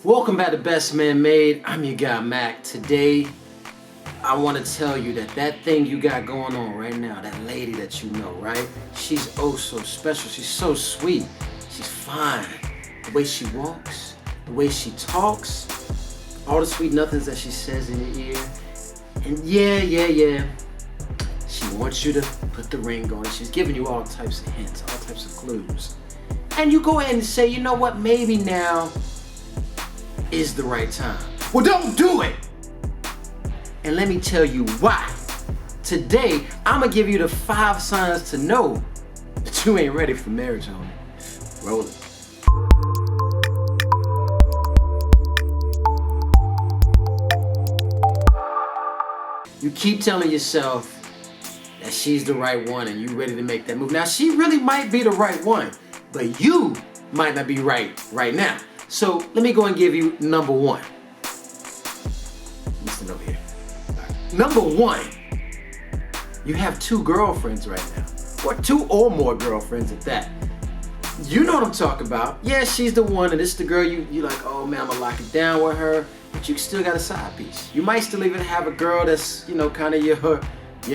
Welcome back to Best Man Made. I'm your guy Mac. Today, I want to tell you that thing you got going on right now, that lady that you know, right? She's oh so special. She's so sweet. She's fine. The way she walks, the way she talks, all the sweet nothings that she says in your ear. And yeah. She wants you to put the ring on. She's giving you all types of hints, all types of clues. And you go ahead and say, you know what, maybe now is the right time. Well, don't do it. And let me tell you why. Today, I'm gonna give you the 5 signs to know that you ain't ready for marriage, homie. Roll it. You keep telling yourself that she's the right one and you ready to make that move. Now, she really might be the right one, but you might not be right now. So let me go and give you number 1. Listen over here. Right. Number 1, you have 2 girlfriends right now, or 2 or more girlfriends at that. You know what I'm talking about. Yeah, she's the one, and it's the girl you like, oh man, I'm gonna lock it down with her, but you still got a side piece. You might still even have a girl that's, you know, kind of your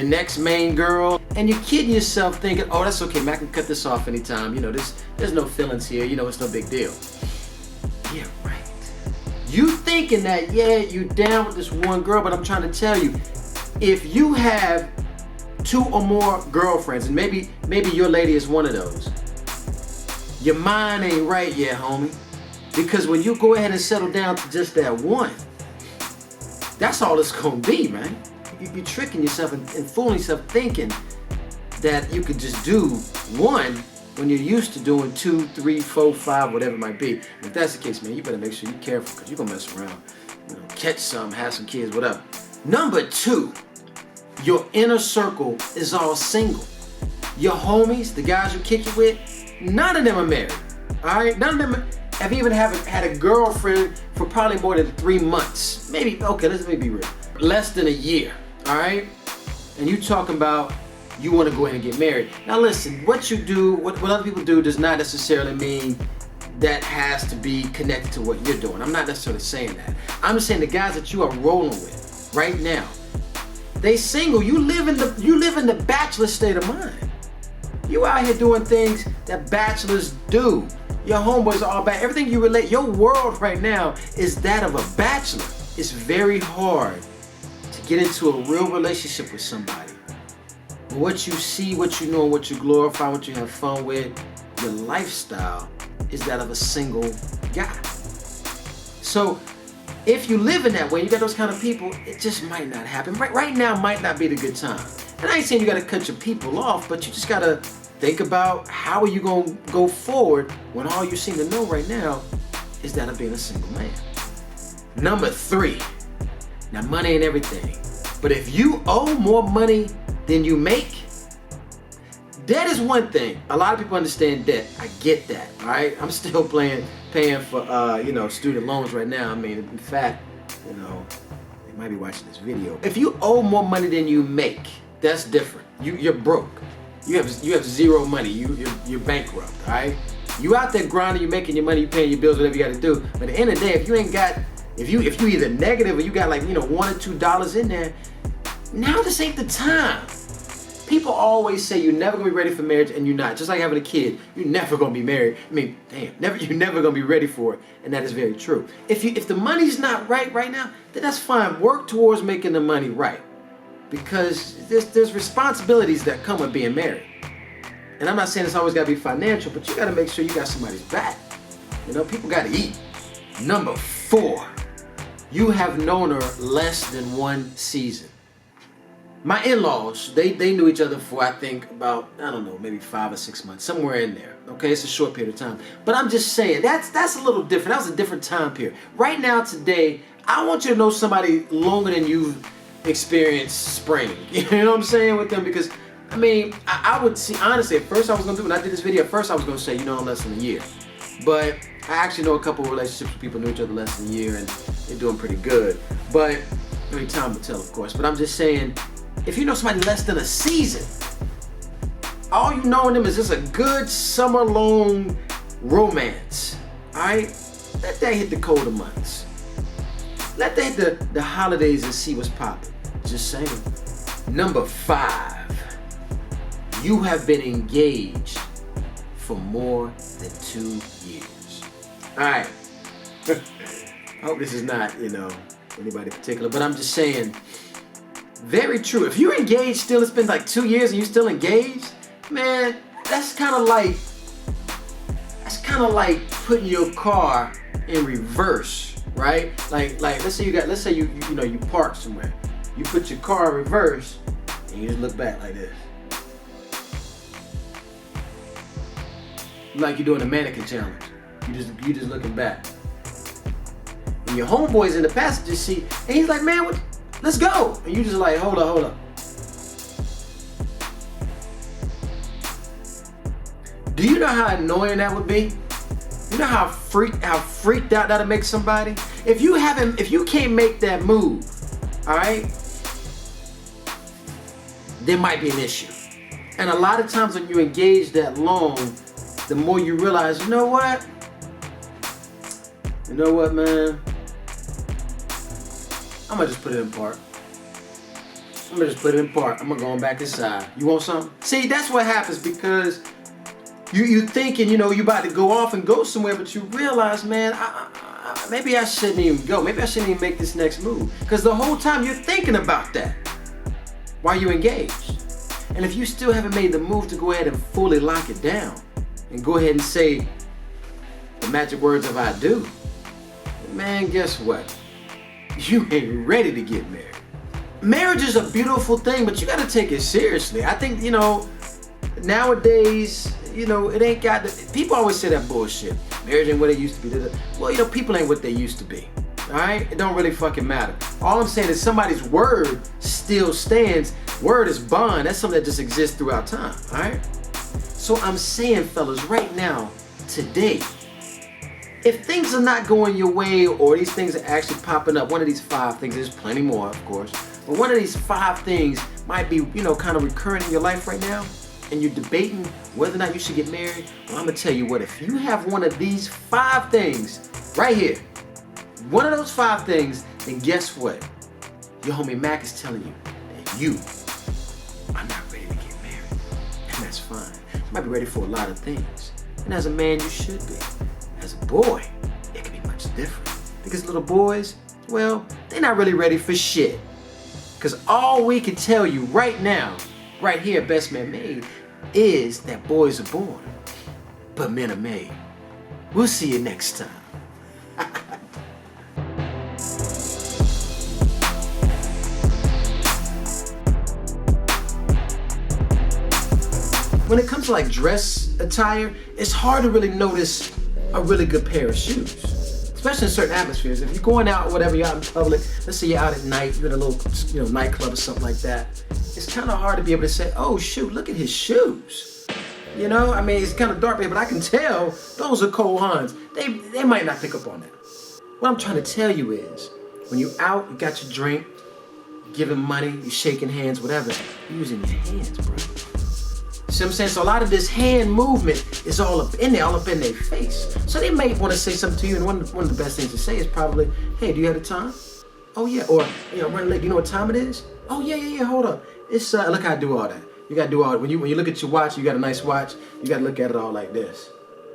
next main girl, and you're kidding yourself thinking, oh, that's okay, man, I can cut this off anytime. You know, there's no feelings here, you know, it's no big deal. Yeah, right. You thinking that, yeah, you down with this one girl, but I'm trying to tell you, if you have 2 or more girlfriends, and maybe your lady is one of those, your mind ain't right yet, homie. Because when you go ahead and settle down to just that one, that's all it's gonna be, man. You're tricking yourself and fooling yourself thinking that you could just do one when you're used to doing 2, 3, 4, 5, whatever it might be. If that's the case, man, you better make sure you're careful because you're gonna mess around, you know, catch some, have some kids, whatever. Number 2, your inner circle is all single. Your homies, the guys you kick it with, none of them are married, all right? None of them have even had a girlfriend for probably more than 3 months. Maybe, okay, let me be real. Less than a year, all right? And you talking about you want to go ahead and get married. Now listen, what you do, what other people do does not necessarily mean that has to be connected to what you're doing. I'm not necessarily saying that. I'm just saying the guys that you are rolling with right now, they single. You live in the bachelor state of mind. You out here doing things that bachelors do. Your homeboys are all back. Everything you relate, your world right now is that of a bachelor. It's very hard to get into a real relationship with somebody. But what you see, what you know, and what you glorify, what you have fun with, your lifestyle is that of a single guy. So if you live in that way, you got those kind of people, it just might not happen. Right now might not be the good time. And I ain't saying you gotta cut your people off, but you just gotta think about how are you gonna go forward when all you seem to know right now is that of being a single man. Number 3, now money ain't everything, but if you owe more money than you make, debt is one thing. A lot of people understand debt. I get that, all right? I'm still paying for you know, student loans right now. I mean, in fact, you know, they might be watching this video. If you owe more money than you make, that's different. You're broke. You have 0 money. You're bankrupt, all right? You out there grinding, you making your money, you paying your bills, whatever you got to do. But at the end of the day, if you ain't got, if you either negative or you got like, you know, $1 or $2 in there, now this ain't the time. People always say you're never gonna be ready for marriage, and you're not. Just like having a kid, you're never gonna be married. I mean, damn, you're never gonna be ready for it, and that is very true. If the money's not right now, then that's fine. Work towards making the money right, because there's responsibilities that come with being married. And I'm not saying it's always gotta be financial, but you gotta make sure you got somebody's back. You know, people gotta eat. Number 4, you have known her less than 1 season. My in-laws, they knew each other for, I think, about, I don't know, maybe 5 or 6 months, somewhere in there. Okay, it's a short period of time. But I'm just saying, that's a little different. That was a different time period. Right now, today, I want you to know somebody longer than you've experienced spring. You know what I'm saying with them? Because, I mean, I would see, honestly, at first I was going to do, when I did this video, at first I was going to say, you know, less than a year. But I actually know a couple of relationships with people who knew each other less than a year, and they're doing pretty good. But, I mean, time will tell, of course. But I'm just saying, if you know somebody less than a season, all you know in them is just a good summer-long romance, all right? Let that hit the colder months. Let that hit the holidays and see what's popping. Just saying. Number 5, you have been engaged for more than 2 years. All right. I hope this is not, anybody particular, but I'm just saying, very true. If you're engaged still, it's been like 2 years and you're still engaged, man, that's kind of like putting your car in reverse, right? Like let's say you park somewhere. You put your car in reverse and you just look back like this. Like you're doing a mannequin challenge. You just looking back. And your homeboy's in the passenger seat and he's like, man, let's go. And you just like, hold up. Do you know how annoying that would be? You know how freaked out that'll make somebody? If you can't make that move, all right, there might be an issue. And a lot of times when you engage that long, the more you realize, you know what, man, I'm gonna just put it in park. I'm gonna go on back inside. You want something? See, that's what happens because you thinking, you about to go off and go somewhere, but you realize, man, maybe I shouldn't even go. Maybe I shouldn't even make this next move. Because the whole time you're thinking about that while you're engaged. And if you still haven't made the move to go ahead and fully lock it down and go ahead and say the magic words of I do, man, guess what? You ain't ready to get married. Marriage is a beautiful thing, but you got to take it seriously. I think, nowadays, it ain't got the, people always say that bullshit. Marriage ain't what it used to be. Well, people ain't what they used to be. All right? It don't really fucking matter. All I'm saying is somebody's word still stands. Word is bond. That's something that just exists throughout time. All right? So I'm saying, fellas, right now, today, if things are not going your way or these things are actually popping up, one of these 5 things, there's plenty more, of course, but one of these 5 things might be, kind of recurring in your life right now, and you're debating whether or not you should get married, well, I'm gonna tell you what, if you have one of these 5 things right here, one of those 5 things, then guess what? Your homie Mac is telling you that you are not ready to get married. And that's fine. You might be ready for a lot of things. And as a man, you should be. As a boy, it can be much different. Because little boys, well, they're not really ready for shit. Because all we can tell you right now, right here at Best Man Made, is that boys are born, but men are made. We'll see you next time. When it comes to like dress attire, it's hard to really notice a really good pair of shoes, especially in certain atmospheres. If you're going out or whatever, you're out in public, let's say you're out at night, you're in a little nightclub or something like that, it's kind of hard to be able to say, oh shoot, look at his shoes. It's kind of dark here, but I can tell those are Cole Haans. They might not pick up on that. What I'm trying to tell you is, when you're out, you got your drink, you're giving money, you're shaking hands, whatever, you're using your hands, bro. See what I'm saying? So a lot of this hand movement is all up in their face. So they may want to say something to you, and one of the best things to say is probably, hey, do you have the time? Oh yeah, or running late, you know what time it is? Oh yeah, hold up. It's look how I do all that. You gotta do all when you look at your watch, you got a nice watch, you gotta look at it all like this.